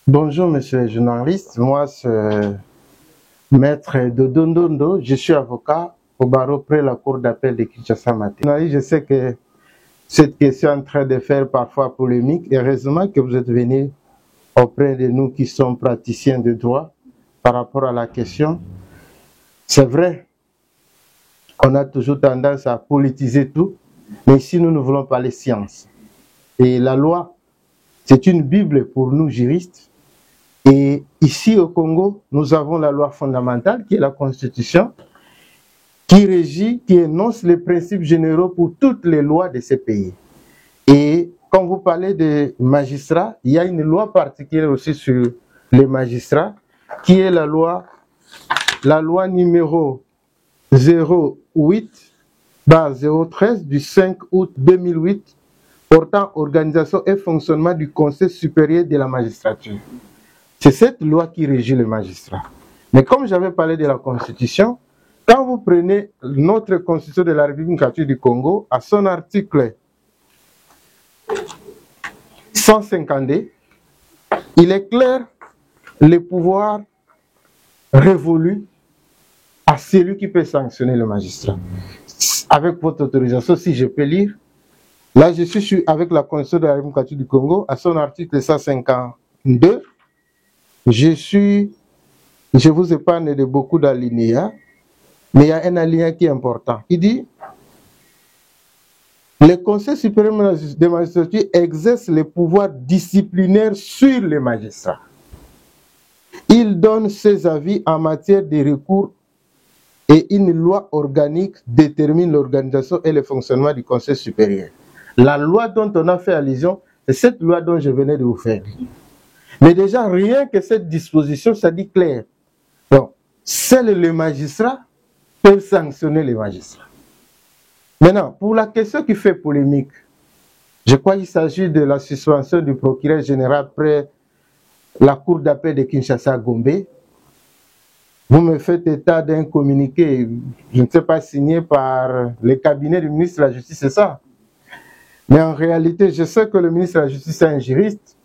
Bonjour, monsieur le journaliste. Moi, c'est Maître Dodondondo. Je suis avocat au barreau près la cour d'appel de Kinshasa Matin. Je sais que cette question est en train de faire parfois polémique. Et heureusement que vous êtes venu auprès de nous qui sommes praticiens de droit par rapport à la question. C'est vrai, on a toujours tendance à politiser tout, mais ici, nous ne voulons pas les sciences. Et la loi, c'est une Bible pour nous juristes. Et ici au Congo, nous avons la loi fondamentale qui est la Constitution, qui régit, qui énonce les principes généraux pour toutes les lois de ces pays. Et quand vous parlez des magistrats, il y a une loi particulière aussi sur les magistrats, qui est la loi numéro 08/013 du 5 août 2008 portant organisation et fonctionnement du Conseil supérieur de la magistrature. C'est cette loi qui régit le magistrat. Mais comme j'avais parlé de la Constitution, quand vous prenez notre Constitution de la République catholique du Congo, à son article 152, il est clair le pouvoir révolu à celui qui peut sanctionner le magistrat. Avec votre autorisation, si je peux lire, là je suis avec la Constitution de la République catholique du Congo, à son article 152, je vous épargne de beaucoup d'alinéas, mais il y a un alinéa qui est important. Il dit, le Conseil supérieur de magistrature exerce les pouvoirs disciplinaires sur les magistrats. Il donne ses avis en matière de recours et une loi organique détermine l'organisation et le fonctionnement du Conseil supérieur. La loi dont on a fait allusion, c'est cette loi dont je venais de vous faire. Mais déjà, rien que cette disposition, ça dit clair. Donc, seuls les magistrats peuvent sanctionner les magistrats. Maintenant, pour la question qui fait polémique, je crois qu'il s'agit de la suspension du procureur général près la cour d'appel de Kinshasa Gombe. Vous me faites état d'un communiqué, je ne sais pas, signé par le cabinet du ministre de la Justice, c'est ça. Mais en réalité, je sais que le ministre de la Justice est un juriste.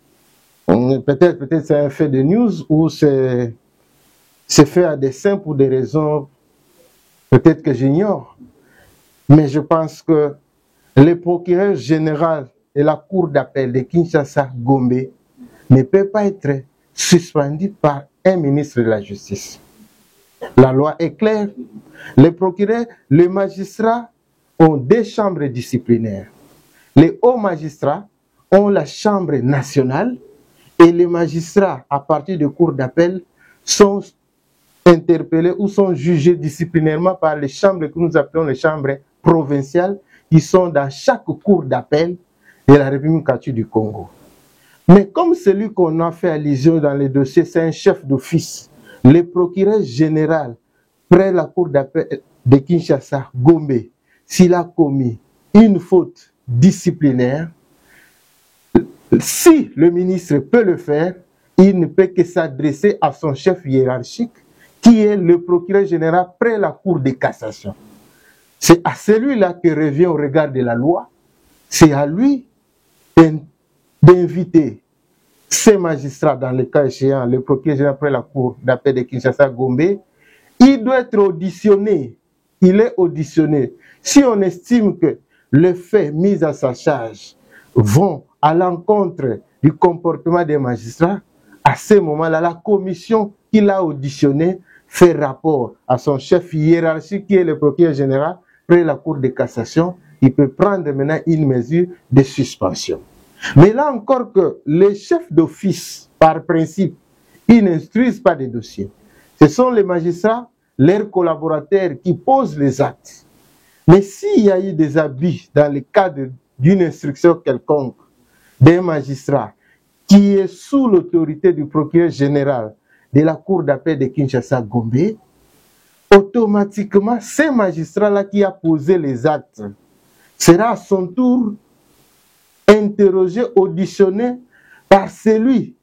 Peut-être c'est un fait de news ou c'est fait à dessein pour des raisons peut-être que j'ignore. Mais je pense que le procureur général et la cour d'appel de Kinshasa Gombe ne peut pas être suspendu par un ministre de la Justice. La loi est claire. Les procureurs, les magistrats ont des chambres disciplinaires. Les hauts magistrats ont la chambre nationale et les magistrats, à partir de cours d'appel, sont interpellés ou sont jugés disciplinairement par les chambres que nous appelons les chambres provinciales, qui sont dans chaque cour d'appel de la République catholique du Congo. Mais comme celui qu'on a fait allusion dans les dossiers, c'est un chef d'office, le procureur général près la cour d'appel de Kinshasa, Gombe, s'il a commis une faute disciplinaire, si le ministre peut le faire, il ne peut que s'adresser à son chef hiérarchique, qui est le procureur général près la cour de cassation. C'est à celui-là que revient au regard de la loi, c'est à lui d'inviter ces magistrats, dans le cas échéant, le procureur général près la cour d'appel de Kinshasa Gombe, il doit être auditionné. Il est auditionné. Si on estime que les faits mis à sa charge vont à l'encontre du comportement des magistrats, à ce moment-là, la commission qui l'a auditionné fait rapport à son chef hiérarchique qui est le procureur général près la cour de cassation. Il peut prendre maintenant une mesure de suspension. Mais là encore que les chefs d'office, par principe, ils n'instruisent pas des dossiers. Ce sont les magistrats, leurs collaborateurs qui posent les actes. Mais s'il y a eu des abus dans le cadre d'une instruction quelconque d'un magistrat qui est sous l'autorité du procureur général de la cour d'appel de Kinshasa Gombe, automatiquement, ce magistrat-là qui a posé les actes sera à son tour interrogé, auditionné par celui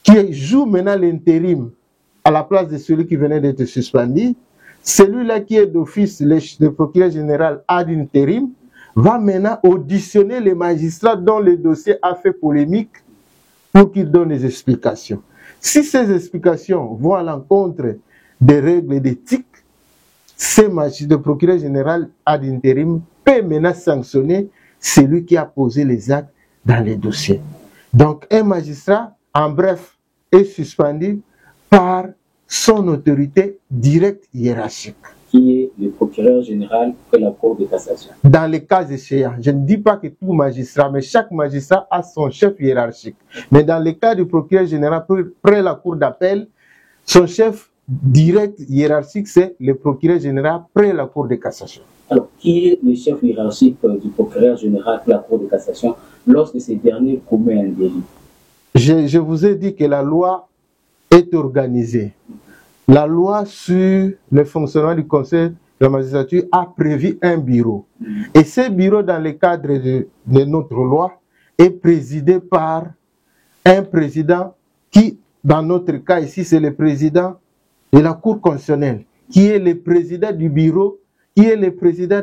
qui joue maintenant l'intérim à la place de celui qui venait d'être suspendu. Celui-là qui est d'office, le procureur général ad intérim, va maintenant auditionner les magistrats dont le dossier a fait polémique pour qu'il donne des explications. Si ces explications vont à l'encontre des règles d'éthique, le procureur général ad intérim peut maintenant sanctionner celui qui a posé les actes dans les dossiers. Donc un magistrat, en bref, est suspendu par son autorité directe hiérarchique. Qui est le procureur général de la Cour de cassation. Dans les cas échéants, je ne dis pas que tout magistrat, mais chaque magistrat a son chef hiérarchique. Mais dans le cas du procureur général près la Cour d'appel, son chef direct hiérarchique, c'est le procureur général près la Cour de cassation. Alors, qui est le chef hiérarchique du procureur général de la Cour de cassation lorsque ces derniers commet un délit? Je vous ai dit que la loi est organisée. La loi sur le fonctionnement du Conseil de la magistrature a prévu un bureau. Et ce bureau, dans le cadre de notre loi, est présidé par un président qui, dans notre cas ici, c'est le président de la Cour constitutionnelle, qui est le président du bureau, qui est le président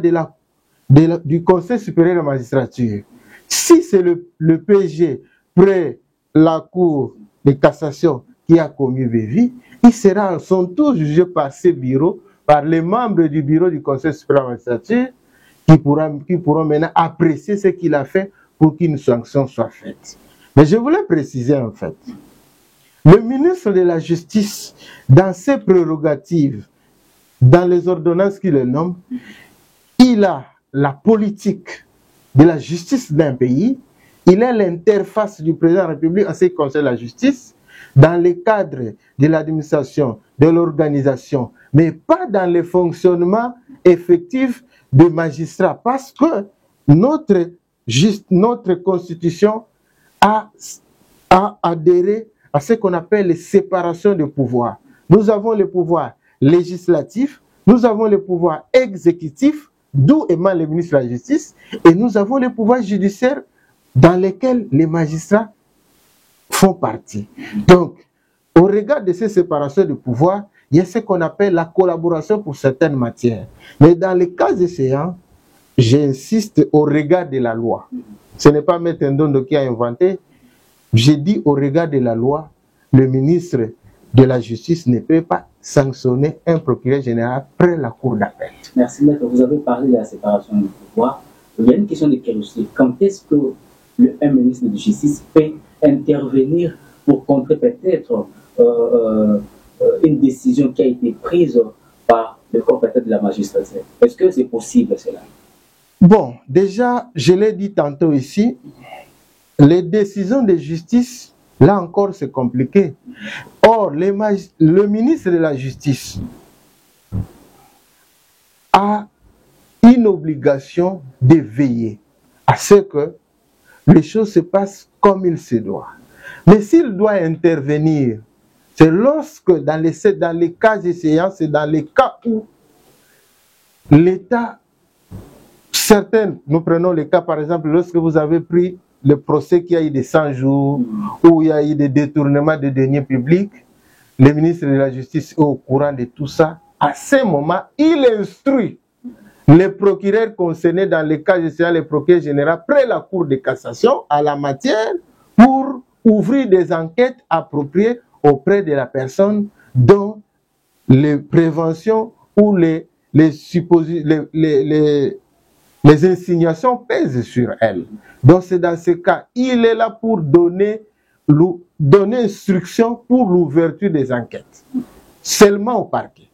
du Conseil supérieur de la magistrature. Si c'est le PG près la Cour de cassation qui a commis bévue, il sera à son tour jugé par ce bureau, par les membres du bureau du Conseil supérieur de la magistrature, qui pourront maintenant apprécier ce qu'il a fait pour qu'une sanction soit faite. Mais je voulais préciser en fait, le ministre de la Justice, dans ses prérogatives, dans les ordonnances qu'il le nomme, il a la politique de la justice d'un pays, il est l'interface du président de la République en ce qui concerne la justice, dans le cadre de l'administration, de l'organisation, mais pas dans le fonctionnement effectif des magistrats, parce que notre constitution a adhéré à ce qu'on appelle les séparations de pouvoirs. Nous avons le pouvoir législatif, nous avons le pouvoir exécutif, d'où émane le ministre de la Justice, et nous avons le pouvoir judiciaire dans lequel les magistrats font partie. Donc, au regard de ces séparations de pouvoir, il y a ce qu'on appelle la collaboration pour certaines matières. Mais dans les cas échéants, j'insiste au regard de la loi. Ce n'est pas M. Ndondo qui a inventé. J'ai dit au regard de la loi, le ministre de la Justice ne peut pas sanctionner un procureur général près la Cour d'appel. Merci, maître. Vous avez parlé de la séparation du pouvoir. Il y a une question de curiosité. Quand est-ce que un ministre de Justice peut intervenir pour contrer peut-être une décision qui a été prise par le compétent de la magistrature? Est-ce que c'est possible cela? Bon, déjà, je l'ai dit tantôt ici, les décisions de justice, là encore, c'est compliqué. Or, le ministre de la Justice a une obligation de veiller à ce que les choses se passent comme il se doit. Mais s'il doit intervenir, c'est lorsque, dans les cas échéants, c'est dans les cas où l'État, nous prenons le cas par exemple, lorsque vous avez pris le procès qui a eu des 100 jours, où il y a eu des détournements de deniers publics, le ministre de la Justice est au courant de tout ça. À ce moment, il instruit les procureurs concernés dans les cas échéants, les procureurs généraux, près la Cour de cassation, à la matière, pour ouvrir des enquêtes appropriées auprès de la personne dont les préventions ou les insinuations pèsent sur elle. Donc c'est dans ce cas, il est là pour donner instruction pour l'ouverture des enquêtes. Seulement au parquet.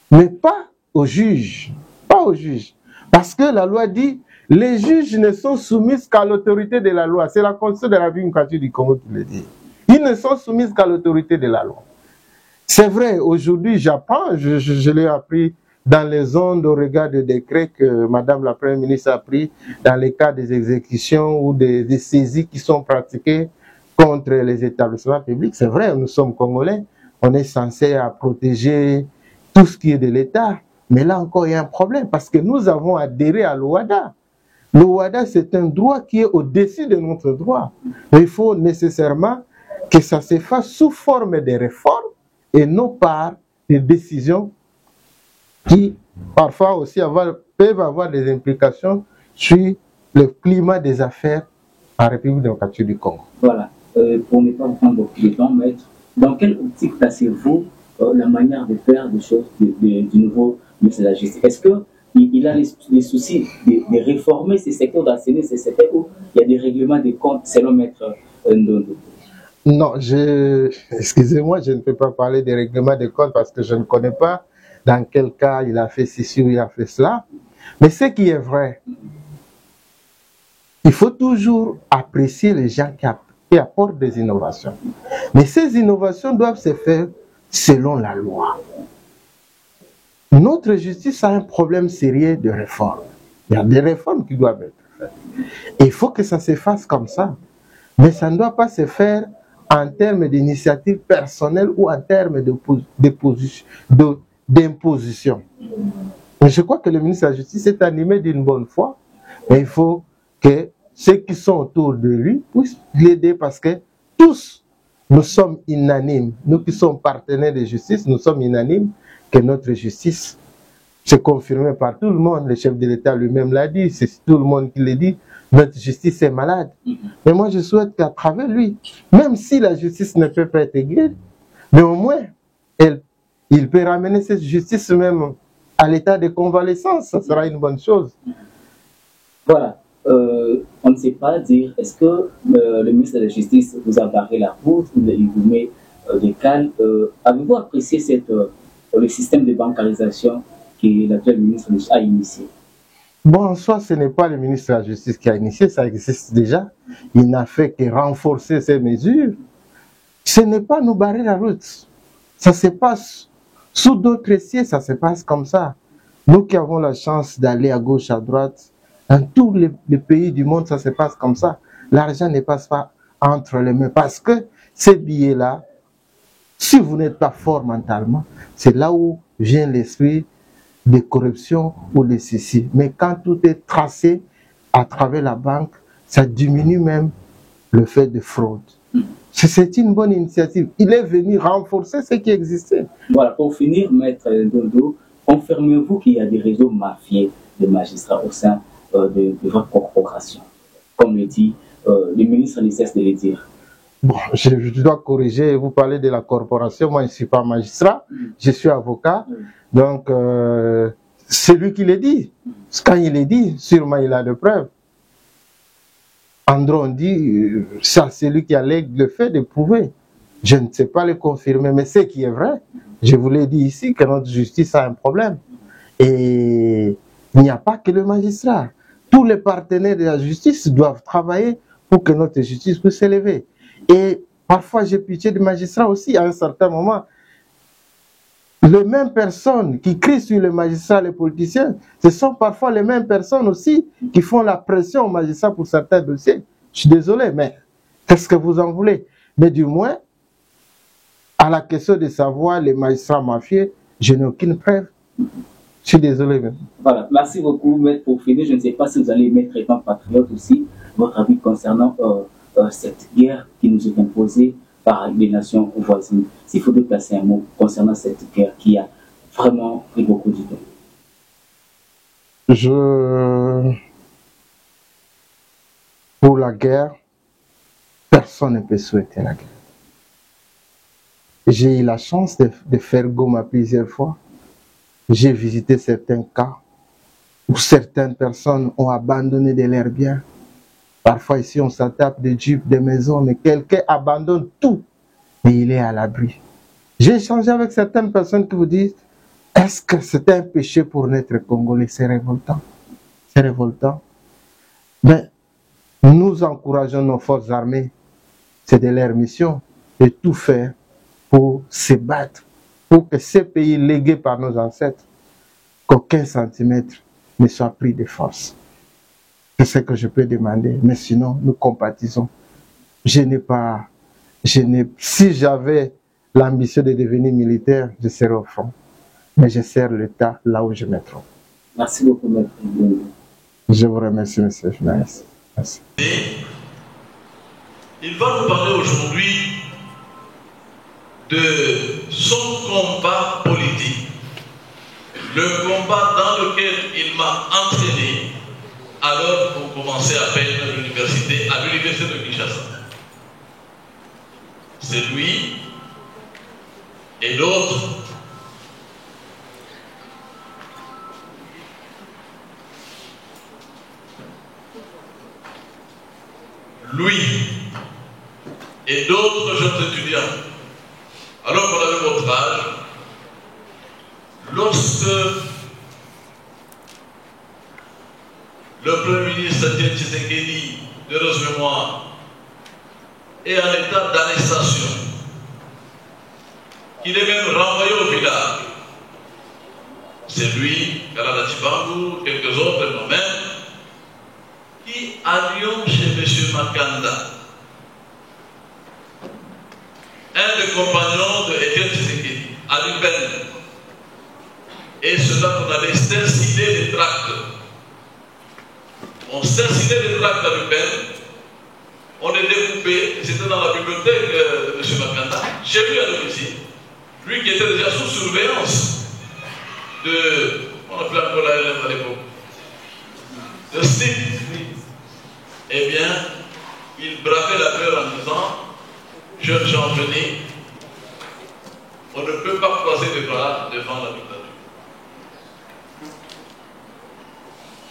Mais pas au juge. Pas au juge. Parce que la loi dit, les juges ne sont soumis qu'à l'autorité de la loi. C'est la Constitution de la République du Congo qui le dit. Ils ne sont soumis qu'à l'autorité de la loi. C'est vrai, aujourd'hui j'apprends, je l'ai appris dans les ondes au regard des décrets que Madame la Première ministre a pris dans les cas des exécutions ou des saisies qui sont pratiquées contre les établissements publics. C'est vrai, nous sommes Congolais, on est censé protéger tout ce qui est de l'État. Mais là encore, il y a un problème parce que nous avons adhéré à l'OHADA. L'OHADA, c'est un droit qui est au-dessus de notre droit. Mais il faut nécessairement que ça se fasse sous forme de réformes et non par des décisions qui, parfois aussi, peuvent avoir des implications sur le climat des affaires en République démocratique du Congo. Voilà. pour ne pas vous prendre beaucoup de temps, maître, dans quelle optique placez-vous la manière de faire des choses du nouveau ministre de la Justice? Est-ce qu'il a les soucis de réformer ces secteurs, d'enseigner ces secteurs où il y a des règlements des comptes selon maître Ndondo? Non, excusez-moi, je ne peux pas parler des règlements des comptes parce que je ne connais pas dans quel cas il a fait ceci ou il a fait cela. Mais ce qui est vrai, il faut toujours apprécier les gens qui apportent des innovations. Mais ces innovations doivent se faire selon la loi. Notre justice a un problème sérieux de réforme. Il y a des réformes qui doivent être faites. Et il faut que ça se fasse comme ça. Mais ça ne doit pas se faire en termes d'initiative personnelle ou en termes d'imposition. Je crois que le ministre de la Justice est animé d'une bonne foi, mais il faut que ceux qui sont autour de lui puissent l'aider parce que tous, nous sommes unanimes. Nous qui sommes partenaires de justice, nous sommes unanimes que notre justice, c'est confirmé par tout le monde. Le chef de l'État lui-même l'a dit, c'est tout le monde qui le dit. Notre justice est malade. Mais moi, je souhaite qu'à travers lui, même si la justice ne peut pas être guérie, mais au moins, il peut ramener cette justice même à l'état de convalescence. Ça sera une bonne chose. Voilà. On ne sait pas dire, est-ce que le ministre de la Justice vous a barré la route, il vous met des cales. Avez-vous apprécié le système de bancarisation que l'actuel ministre a initié? Bon, en soi, ce n'est pas le ministre de la Justice qui a initié, ça existe déjà. Il n'a fait que renforcer ces mesures. Ce n'est pas nous barrer la route. Ça se passe sous d'autres cieux, ça se passe comme ça. Nous qui avons la chance d'aller à gauche, à droite, dans tous les pays du monde, ça se passe comme ça. L'argent ne passe pas entre les mains. Parce que ces billets-là, si vous n'êtes pas fort mentalement, c'est là où vient l'esprit de corruption ou de ceci. Mais quand tout est tracé à travers la banque, ça diminue même le fait de fraude. C'est une bonne initiative. Il est venu renforcer ce qui existait. Voilà, pour finir, maître Ndondo, confirmez-vous qu'il y a des réseaux mafieux de magistrats au sein de votre corporation? Comme le dit le ministre, ne cesse de le dire. Bon, je dois corriger, vous parlez de la corporation, moi je ne suis pas magistrat, je suis avocat, donc c'est lui qui le dit. Quand il le dit, sûrement il a des preuves. Andron dit, ça c'est lui qui a le fait de prouver. Je ne sais pas le confirmer, mais ce qui est vrai, je vous l'ai dit ici, que notre justice a un problème. Et il n'y a pas que le magistrat. Tous les partenaires de la justice doivent travailler pour que notre justice puisse s'élever. Et parfois, j'ai pitié des magistrats aussi, à un certain moment. Les mêmes personnes qui crient sur les magistrats, les politiciens, ce sont parfois les mêmes personnes aussi qui font la pression aux magistrats pour certains dossiers. Je suis désolé, mais qu'est-ce que vous en voulez? Mais du moins, à la question de savoir les magistrats mafieux, je n'ai aucune preuve. Je suis désolé. Mais... Voilà, merci beaucoup, maître. Pour finir, je ne sais pas si vous allez mettre étant patriote aussi, votre avis concernant cette guerre qui nous est imposée par les nations voisines. S'il faut déplacer un mot concernant cette guerre qui a vraiment pris beaucoup de temps. Pour la guerre, personne ne peut souhaiter la guerre. J'ai eu la chance de faire Goma plusieurs fois. J'ai visité certains cas où certaines personnes ont abandonné de leurs biens. Parfois ici on s'attaque des jeeps, des maisons, mais quelqu'un abandonne tout et il est à l'abri. J'ai échangé avec certaines personnes qui vous disent, est-ce que c'est un péché pour notre Congolais? C'est révoltant. C'est révoltant. Mais nous encourageons nos forces armées, c'est de leur mission, de tout faire pour se battre, pour que ces pays légués par nos ancêtres, qu'aucun centimètre ne soit pris de force. C'est ce que je peux demander, mais sinon, nous compatissons. Si j'avais l'ambition de devenir militaire, je serais au front. Mais je sers l'État là où je me trouve. Merci beaucoup, maître. Je vous remercie, monsieur le journaliste. Merci. Il va nous parler aujourd'hui de son combat politique. Le combat dans lequel il m'a entraîné alors pour commencer à peine à l'université de Kinshasa. c'est lui et d'autres. Lui et d'autres jeunes étudiants, alors qu'on avait votre âge, lorsque le Premier ministre Etienne Tshisekedi, de heureuse mémoire, est en état d'arrestation, qu'il est même renvoyé au village, c'est lui, Kalala Tshibangou, quelques autres, et moi-même, qui allions chez M. Makanda, un des compagnons de Etienne Tshisekedi, à l'Uben, et cela qu'on allait cerciner les tracts. On cercinait les tracts à l'Uben, on les découpait, et c'était dans la bibliothèque de M. Makanda, chez lui à domicile, lui qui était déjà sous surveillance de, on appelait encore la LM à l'époque, de SNIP. Eh bien, il bravait la peur en disant, jeunes gens, venez, on ne peut pas croiser les bras devant la dictature.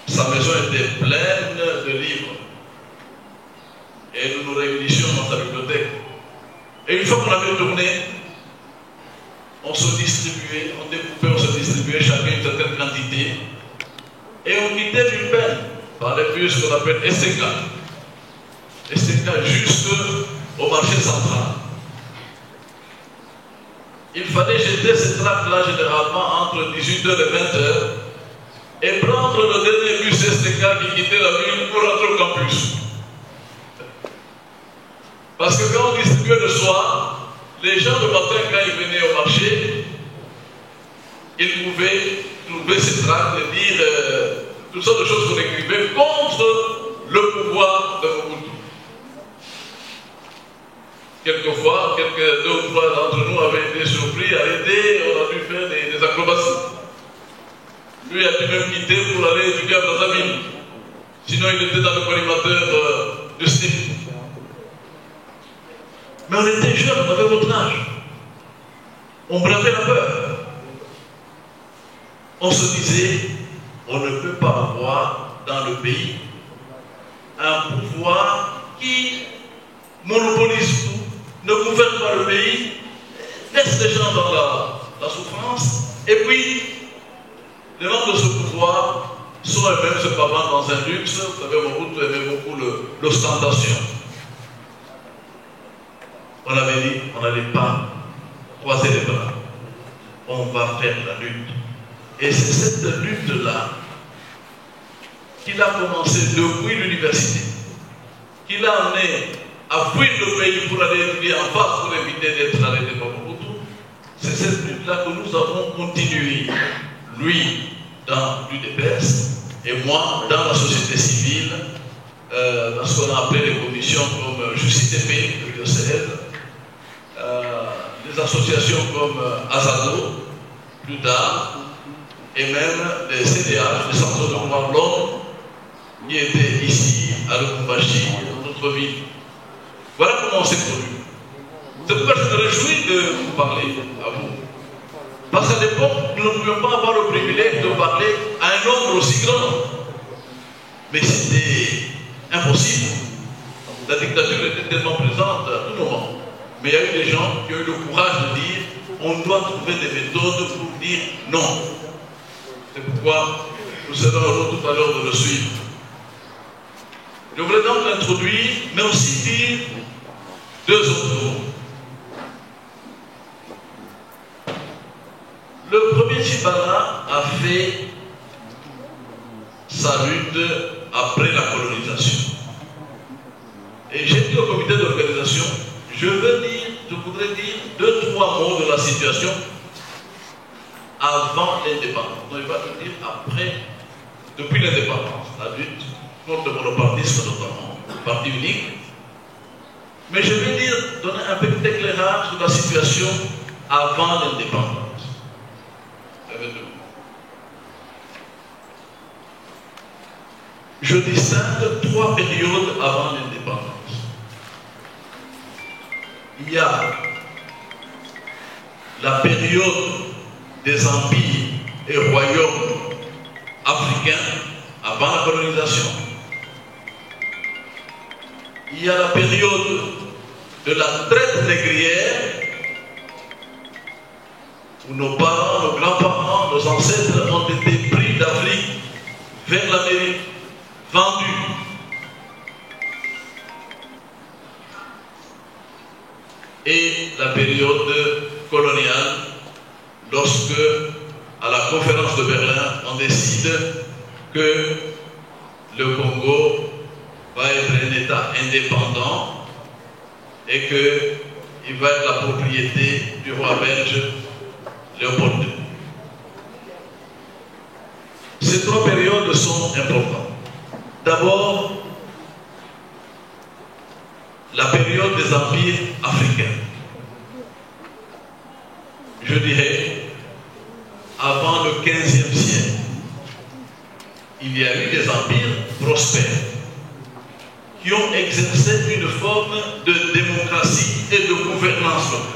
Sa maison était pleine de livres. Et nous nous réunissions dans sa bibliothèque. Et une fois qu'on avait tourné, on se distribuait, on découpait, on se distribuait chacun une certaine quantité. Et on quittait l'Uben par les bus qu'on appelle SCK. SCK juste au marché central. Il fallait jeter ces tracts-là généralement entre 18h et 20h et prendre le dernier bus STK qui quittait la ville pour rentrer au campus. Parce que quand on distribuait le soir, les gens le matin, quand ils venaient au marché, ils pouvaient trouver ces tracts et dire toutes sortes de choses qu'on écrivait contre le pouvoir de Mobutu. Quelquefois, deux ou trois d'entre nous avaient été surpris, arrêtés, on a dû faire des acrobaties. Lui a dû même quitter pour aller étudier à Brazzaville. Sinon, il était dans le collimateur de SNIP. Mais on était jeunes, on avait votre âge. On bravait la peur. On se disait, on ne peut pas avoir dans le pays un pouvoir qui monopolise tout, ne gouverne pas le pays, laisse les gens dans la souffrance, et puis les membres de ce pouvoir sont eux-mêmes se pavant dans un luxe. Vous savez, Mobutu aimait beaucoup l'ostentation. On avait dit, on n'allait pas croiser les bras. On va faire la lutte. Et c'est cette lutte-là qu'il a commencé depuis l'université, qu'il a amené à fuir le pays pour aller étudier en face pour éviter d'être arrêté par Mobutu. C'est cette lutte-là que nous avons continué. Lui dans l'UDPS et moi dans la société civile, dans ce qu'on a appelé les commissions comme JCTP, le UCL, des associations comme Azado, plus tard, et même des CDH, des centres de droits de l'homme, qui étaient ici à Lubumbashi, dans notre ville. Voilà comment on s'est connu. C'est pourquoi je me réjouis de vous parler à vous. Parce qu'à l'époque, nous ne pouvions pas avoir le privilège de parler à un nombre aussi grand. Mais c'était impossible. La dictature était tellement présente à tout moment. Mais il y a eu des gens qui ont eu le courage de dire on doit trouver des méthodes pour dire non. C'est pourquoi nous serons heureux tout à l'heure de le suivre. Je voudrais donc l'introduire, mais aussi dire deux autres mots. Le premier Tshibala a fait sa lutte après la colonisation. Et j'ai dit au comité d'organisation, je voudrais dire deux, trois mots de la situation avant l'indépendance. On ne va pas te dire après, depuis l'indépendance, la lutte contre le monopartisme notamment, le parti unique. Mais je vais donner un petit éclairage sur la situation avant l'indépendance. Je distingue trois périodes avant l'indépendance. il y a la période des empires et royaumes africains avant la colonisation. Il y a la période de la traite négrière où nos parents, nos grands-parents, nos ancêtres ont été pris d'Afrique vers l'Amérique, vendus. Et la période coloniale, lorsque, à la conférence de Berlin, on décide que le Congo va être un État indépendant et qu'il va être la propriété du roi belge Léopold II. Ces trois périodes sont importantes. D'abord, la période des empires africains. Je dirais, avant le XVe siècle, il y a eu des empires prospères qui ont exercé une forme de démocratie et de gouvernance locale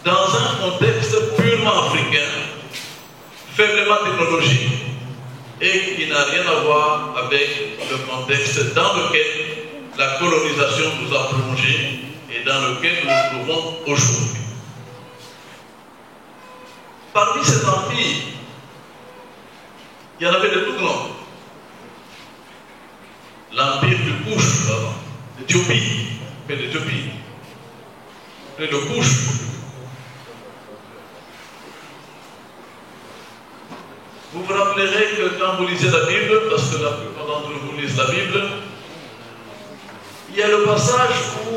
dans un contexte purement africain, faiblement technologique et qui n'a rien à voir avec le contexte dans lequel la colonisation nous a plongés et dans lequel nous nous trouvons aujourd'hui. Parmi ces empires, il y en avait de tout grands. L'empire du Kouch, l'Éthiopie, l'Éthiopie, le Kouch. Vous vous rappellerez que quand vous lisez la Bible, parce que la plupart d'entre vous lisent la Bible, il y a le passage où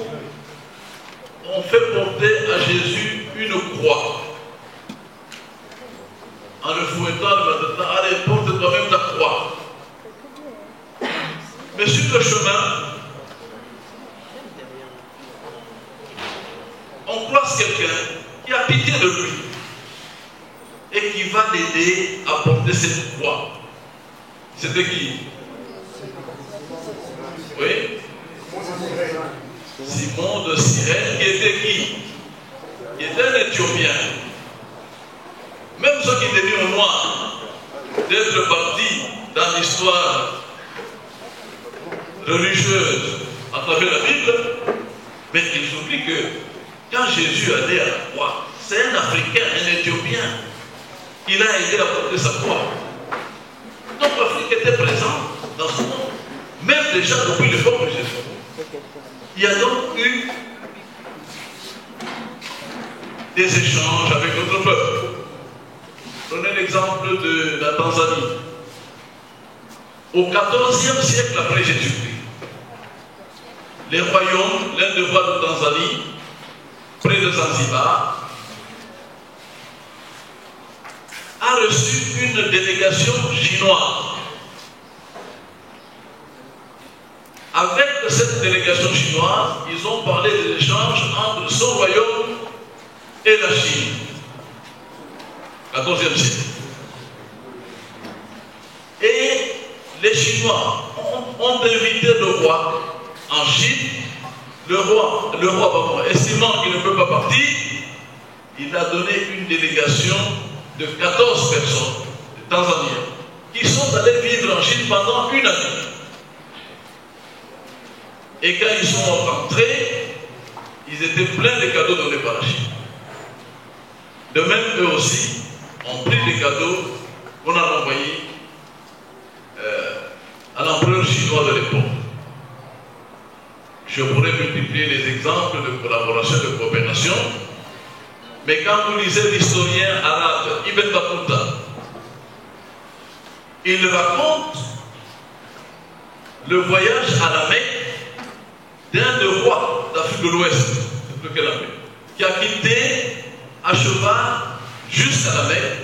on fait porter à Jésus une croix. En le fouettant, le matin, allez, porte toi-même ta croix. Mais sur le chemin, on croise quelqu'un qui a pitié de lui et qui va l'aider à porter cette croix. C'était qui? Oui? Simon de Cyrène, qui était qui? Qui était un Éthiopien. Même ceux qui étaient mis au noir d'être partis dans l'histoire religieuse à travers la Bible, mais ils oublient que quand Jésus allait à la croix, c'est un Africain, un Éthiopien, qui l'a aidé à porter sa croix. Donc l'Afrique était présente dans ce monde, même déjà depuis l'époque de Jésus. Il y a donc eu des échanges avec d'autres peuples. Prenez l'exemple de la Tanzanie. Au XIVe siècle après Jésus-Christ, les royaumes, l'un des rois de Tanzanie, près de Zanzibar, a reçu une délégation chinoise. Avec cette délégation chinoise, ils ont parlé des échanges entre son royaume et la Chine. 14e siècle. Et les Chinois ont invité le roi en Chine. Le roi estimant qu'il ne peut pas partir, il a donné une délégation de 14 personnes, de Tanzaniens, qui sont allés vivre en Chine pendant une année. Et quand ils sont rentrés, ils étaient pleins de cadeaux donnés par la Chine. De même, eux aussi ont pris des cadeaux qu'on a envoyés à l'empereur chinois de l'époque. Je pourrais multiplier les exemples de collaboration, de coopération, mais quand vous lisez l'historien arabe Ibn Battuta, il raconte le voyage à la Mecque d'un des rois d'Afrique de l'Ouest, qui a quitté à cheval jusqu'à la Mecque.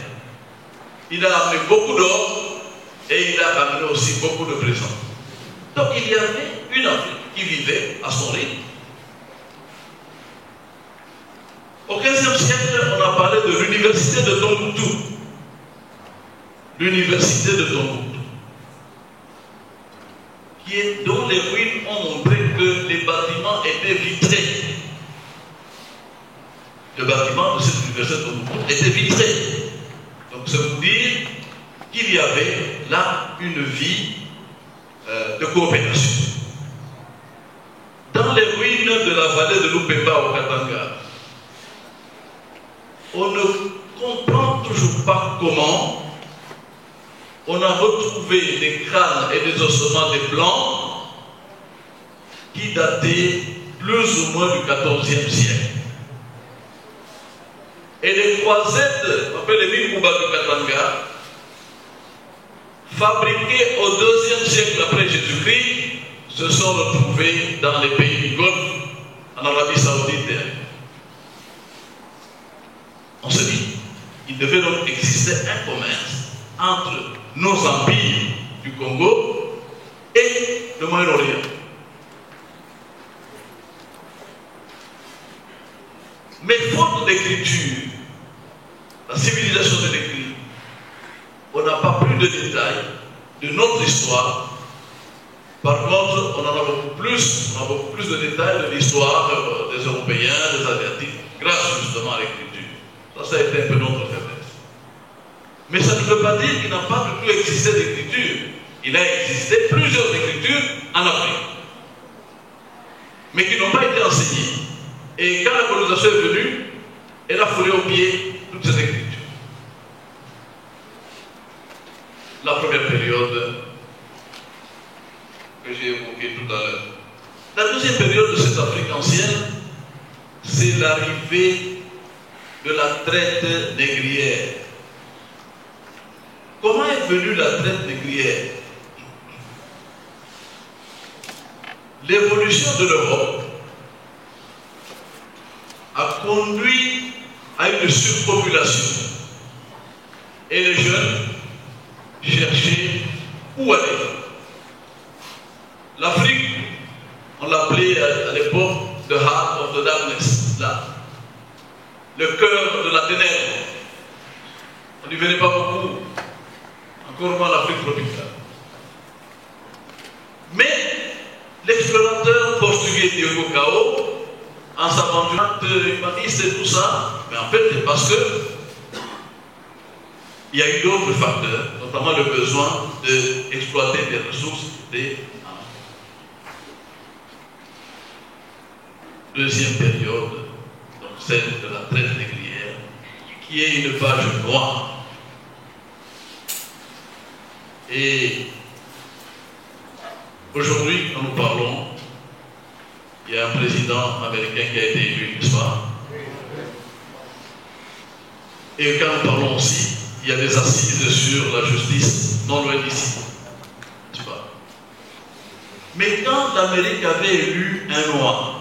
Il a amené beaucoup d'or et il a amené aussi beaucoup de présents. Donc il y avait une Afrique qui vivait à son rythme. Au XVe siècle, on a parlé de l'université de Tombouctou. L'université de Tombouctou, dont les ruines ont montré que les bâtiments étaient vitrés. le bâtiment de cette université de Tombouctou était vitré. Donc c'est vous dire qu'il y avait là une vie de coopération. Dans les ruines de la vallée de Lupemba au Katanga, on ne comprend toujours pas comment on a retrouvé des crânes et des ossements des Blancs qui dataient plus ou moins du XIVe siècle. Et les croisettes, appelées les Mimouba du Katanga, fabriquées au IIe siècle après Jésus-Christ, se sont retrouvées dans les pays du Golfe, en Arabie Saoudite. On se dit, il devait donc exister un commerce entre nos empires du Congo et le Moyen-Orient. Mais faute d'écriture, la civilisation de l'écrit, on n'a pas plus de détails de notre histoire. Par contre, on en a beaucoup plus, de détails de l'histoire des Européens, des Asiatiques, grâce justement à l'écriture. Ça a été un peu notre faiblesse. Mais ça ne veut pas dire qu'il n'a pas du tout existé d'écriture. Il a existé plusieurs écritures en Afrique, mais qui n'ont pas été enseignées. Et quand la colonisation est venue, elle a foulé au pied toutes ces écritures. La première période que j'ai évoquée tout à l'heure. La deuxième période de cette Afrique ancienne, c'est l'arrivée de la traite négrière. Comment est venue la traite négrière? L'évolution de l'Europe a conduit à une surpopulation. Et les jeunes cherchaient où aller. L'Afrique, on l'appelait à l'époque the heart of the darkness, là. Le cœur de la ténèbre. On n'y venait pas beaucoup. Encore moins l'Afrique tropicale. Mais l'explorateur portugais Diogo Cao, en s'aventurant humaniste et tout ça, mais en fait c'est parce que il y a eu d'autres facteurs, notamment le besoin d'exploiter des ressources des deuxième période, donc celle de la traite négrière, qui est une page noire. Et aujourd'hui, quand nous parlons, il y a un président américain qui a été élu, n'est-ce pas? Et quand nous parlons aussi, il y a des assises sur la justice, non loin d'ici, n'est-ce pas? Mais quand l'Amérique avait élu un noir,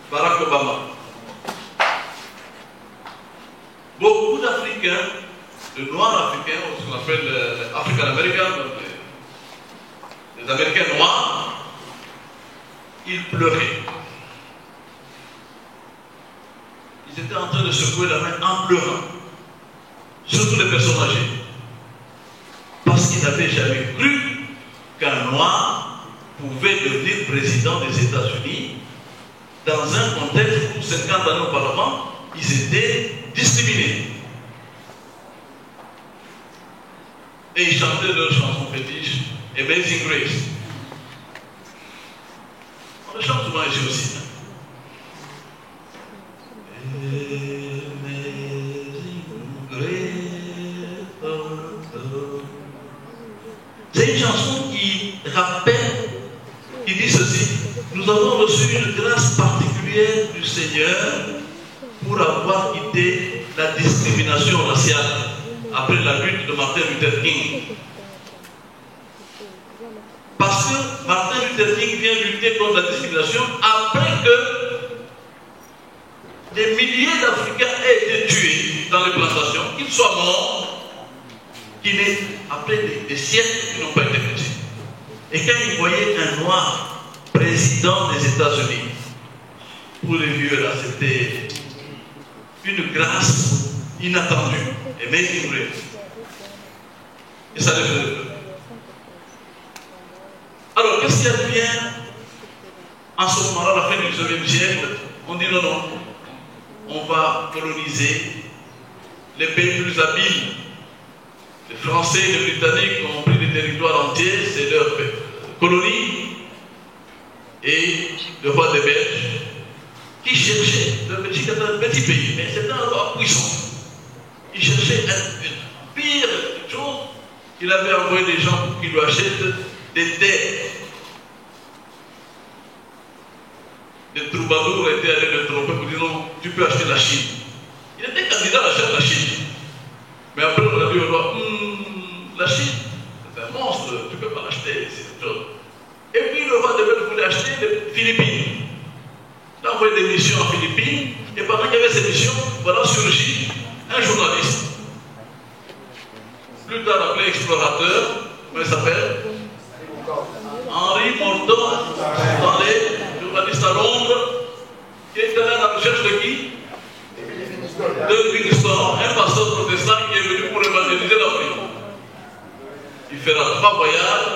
Barack Obama, beaucoup d'Africains, de noirs africains, ce qu'on appelle les African-Américains, les Américains noirs, ils pleuraient. Ils étaient en train de secouer la main en pleurant, surtout les personnes âgées, parce qu'ils n'avaient jamais cru qu'un noir pouvait devenir président des États-Unis dans un contexte où 50 années auparavant, ils étaient discriminés. Et ils chantaient leur chanson fétiche, Amazing Grace. On le chante souvent ici aussi. C'est une chanson qui rappelle, qui dit ceci: nous avons reçu une grâce particulière du Seigneur pour avoir quitté la discrimination raciale après la lutte de Martin Luther King. Parce que Martin Luther King vient lutter contre la discrimination après que des milliers d'Africains aient été tués dans les plantations, qu'ils soient morts, qu'ils n'aient, après des siècles, qui n'ont pas été tués. Et quand ils voyaient un noir président des États-Unis, pour les vieux là, c'était une grâce inattendue, amazing grace. Et ça les faisait peur. Alors, qu'est-ce qu'il y a de bien en ce moment-là, à la fin du 19e siècle? On dit non, non. on va coloniser les pays plus habiles. Les Français et les Britanniques ont pris des territoires entiers, c'est leur colonie. Et le roi des Belges, qui cherchait, la Belgique est un petit pays, mais c'est un roi puissant. Il cherchait un pire chose. Il avait envoyé des gens pour qu'ils lui achètent des terres. Les troubadours étaient allés le tromper pour dire non, tu peux acheter la Chine. Il était candidat à acheter la Chine. Mais après, on a dit au roi, la Chine, c'est un monstre, tu ne peux pas l'acheter, c'est autre chose. Et puis le roi de Belgique voulait acheter les Philippines. Il a envoyé des missions en Philippines, et pendant qu'il y avait ces missions, voilà surgit un journaliste. Plus tard appelé explorateur, comment il s'appelle? Henri Morton, journaliste à Londres, qui est allé à la recherche de qui? De Livingstone, un pasteur protestant qui est venu pour évangéliser l'Afrique. Il fera 3 voyages,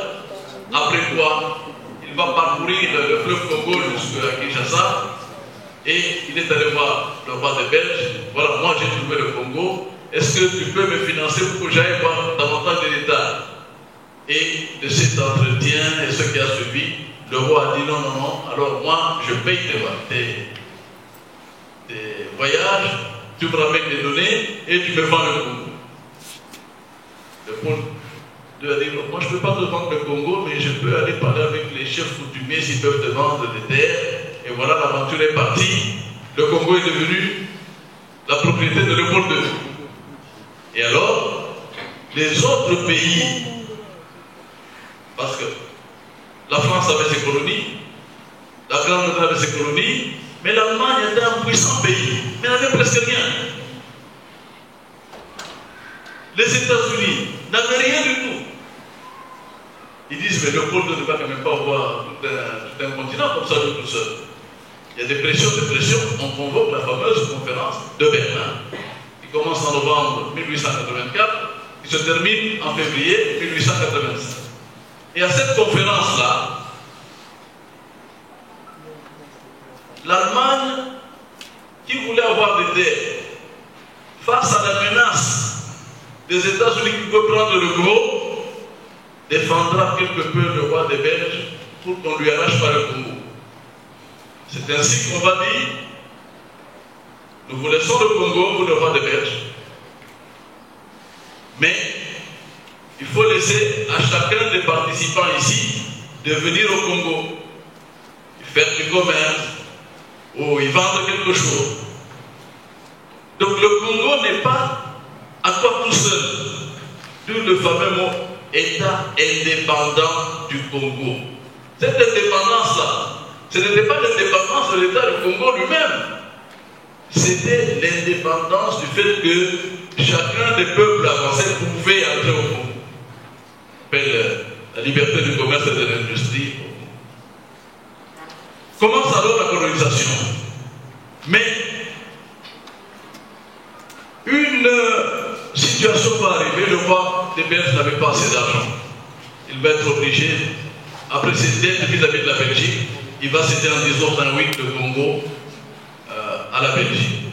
après quoi il va parcourir le fleuve Congo jusqu'à Kinshasa, et il est allé voir le roi des Belges. Voilà, moi j'ai trouvé le Congo, est-ce que tu peux me financer pour que j'aille voir davantage de détails? Et de cet entretien et ce qui a suivi, le roi a dit non, non, non, alors moi je paye tes voyages, tu me ramènes les données et tu me vends le Congo. Le Paul II a dit moi je ne peux pas te vendre le Congo, mais je peux aller parler avec les chefs coutumiers s'ils peuvent te vendre des terres. Et voilà, l'aventure est partie. Le Congo est devenu la propriété de Léopold II. Et alors, les autres pays, parce que la France avait ses colonies, la Grande-Bretagne avait ses colonies, mais l'Allemagne était un puissant pays, mais n'avait presque rien. Les États-Unis n'avaient rien du tout. Ils disent, mais Léopold ne va quand même pas avoir tout un continent comme ça de tout seul. Il y a des pressions, on convoque la fameuse conférence de Berlin, qui commence en novembre 1884, qui se termine en février 1885. Et à cette conférence-là, l'Allemagne, qui voulait avoir des terres, face à la menace des États-Unis qui veut prendre le gros, défendra quelque peu le roi des Belges pour qu'on lui arrache pas le Congo. C'est ainsi qu'on va dire, nous vous laissons le Congo pour le roi des Belges, mais il faut laisser à chacun des participants ici de venir au Congo, faire du commerce, ou y vendre quelque chose. Donc le Congo n'est pas à toi tout seul. D'où le fameux mot État indépendant du Congo. Cette indépendance-là, ce n'était pas l'indépendance de l'État du Congo lui-même. C'était l'indépendance du fait que chacun des peuples avancés pouvait entrer au Congo. On appelle la liberté du commerce et de l'industrie. Commence alors la colonisation. Mais une situation va arriver, le roi des Belges n'avait pas assez d'argent. Il va être obligé, après ses dettes vis-à-vis de la Belgique, il va céder en 1908 le Congo à la Belgique.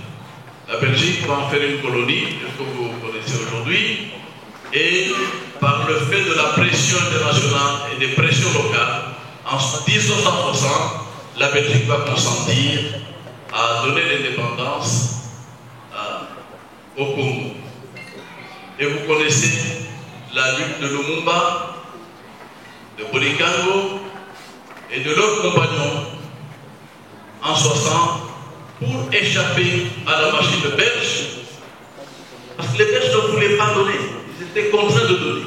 La Belgique va en faire une colonie, que vous connaissez aujourd'hui, et par le fait de la pression internationale et des pressions locales, en 1960, la Belgique va consentir à donner l'indépendance au Congo. Et vous connaissez la lutte de Lumumba, de Bodikango et de leurs compagnons en 60 pour échapper à la machine belge, parce que les Belges ne voulaient pas donner, ils étaient contraints de donner.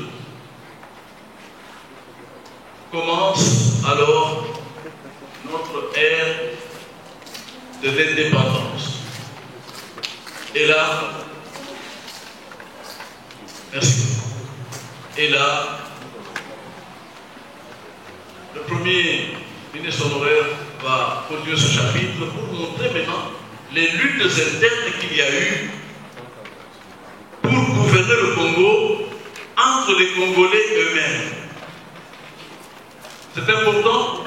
Commence alors notre ère de l'indépendance. Et là, merci. Et là, le premier ministre honoraire va produire ce chapitre pour montrer maintenant les luttes internes qu'il y a eu pour gouverner le Congo entre les Congolais eux-mêmes. C'est important.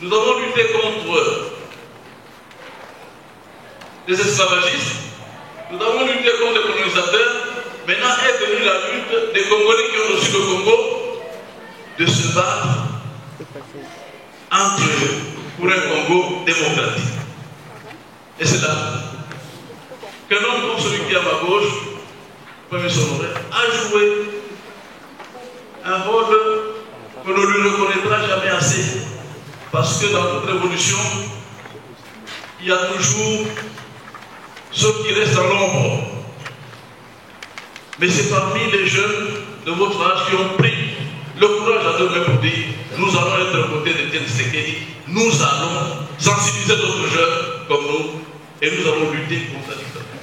Nous avons lutté contre des esclavagistes, nous avons lutté contre les colonisateurs. Maintenant est venue la lutte des Congolais qui ont reçu le Congo de se battre entre eux pour un Congo démocratique. Et c'est là qu'un homme comme celui qui est à ma gauche, Premier Sonoré, a joué un rôle que l'on ne lui reconnaîtra jamais assez. Parce que dans toute révolution, il y a toujours ceux qui restent dans l'ombre. Mais c'est parmi les jeunes de votre âge qui ont pris le courage à deux mains pour dire nous allons être aux côtés de Étienne Tshisekedi, nous allons sensibiliser d'autres jeunes comme nous et nous allons lutter contre la dictature.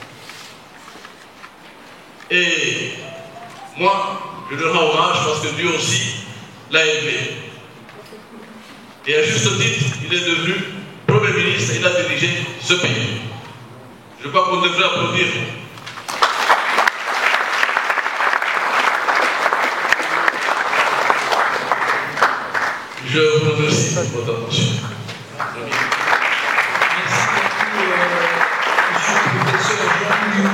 Et moi, je lui rends hommage parce que Dieu aussi l'a élevé. Et à juste titre, il est devenu Premier ministre et il a dirigé ce pays. Je crois qu'on devrait applaudir. Je vous remercie pour votre attention. Merci beaucoup, monsieur le professeur Jean-Louis.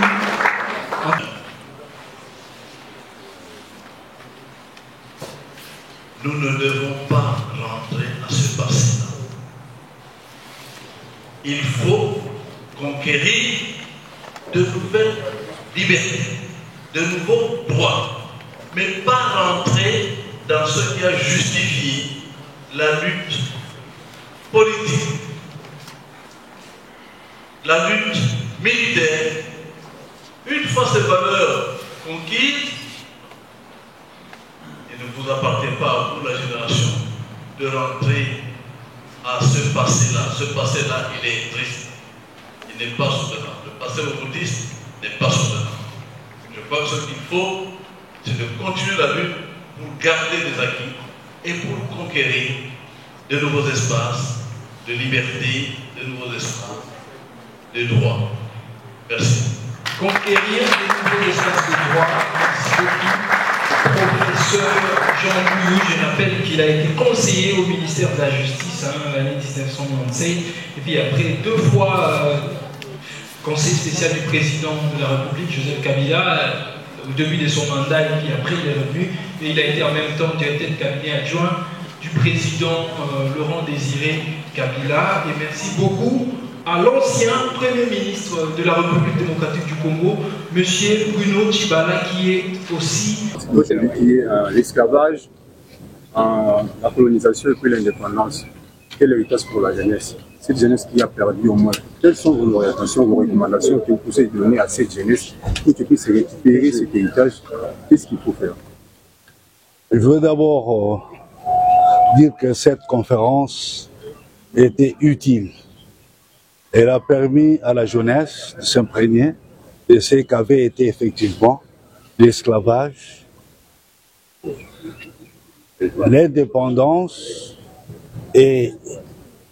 Nous ne devons pas rentrer à ce passé-là. Il faut conquérir de nouvelles libertés, de nouveaux droits, mais pas rentrer dans ce qui a justifié la lutte politique, la lutte militaire. Une fois ces valeurs conquises, il ne vous appartient pas à vous, la génération, de rentrer à ce passé-là. Ce passé-là, il est triste. Il n'est pas soutenable. Le passé bouddhiste n'est pas soutenable. Je crois que ce qu'il faut, c'est de continuer la lutte pour garder des acquis et pour conquérir de nouveaux espaces de liberté, de nouveaux espaces de droit. Merci. Conquérir de nouveaux espaces de droit. Merci beaucoup, professeur Jean-Louis. Je rappelle qu'il a été conseiller au ministère de la Justice l'année 1996 et puis après 2 fois conseiller spécial du président de la République, Joseph Kabila, au début de son mandat et puis après il est revenu et il a été en même temps directeur de cabinet adjoint du président Laurent Désiré Kabila. Et merci beaucoup à l'ancien Premier ministre de la République démocratique du Congo, M. Bruno Tshibala, qui est aussi... Celui qui est l'esclavage, la colonisation et puis l'indépendance. Quel héritage pour la jeunesse? Cette jeunesse qui a perdu au moins. Quelles sont vos orientations, vos recommandations que vous pouvez donner à cette jeunesse pour qu'elle puisse récupérer cet héritage? Qu'est-ce qu'il faut faire? Je veux d'abord dire que cette conférence était utile. Elle a permis à la jeunesse de s'imprégner de ce qu'avait été effectivement l'esclavage, l'indépendance et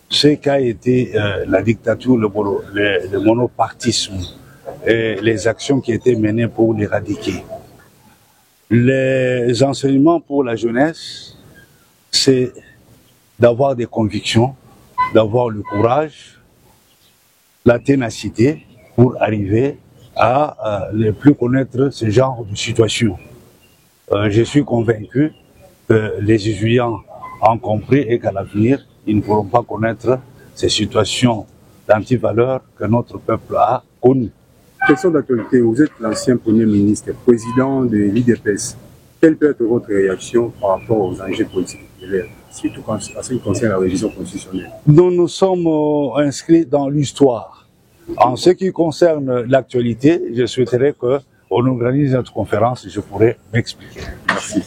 ce qu'a été la dictature, le monopartisme et les actions qui étaient menées pour l'éradiquer. Les enseignements pour la jeunesse, c'est d'avoir des convictions, d'avoir le courage, la ténacité pour arriver à ne plus connaître ce genre de situation. Je suis convaincu que les étudiants ont compris et qu'à l'avenir, ils ne pourront pas connaître ces situations d'antivaleur que notre peuple a connues. Question d'actualité, vous êtes l'ancien Premier ministre, président de l'IDPS. Quelle peut être votre réaction par rapport aux enjeux politiques, surtout en ce qui concerne la révision constitutionnelle? Nous sommes inscrits dans l'histoire. En ce qui concerne l'actualité, je souhaiterais qu'on organise notre conférence et je pourrais m'expliquer. Merci.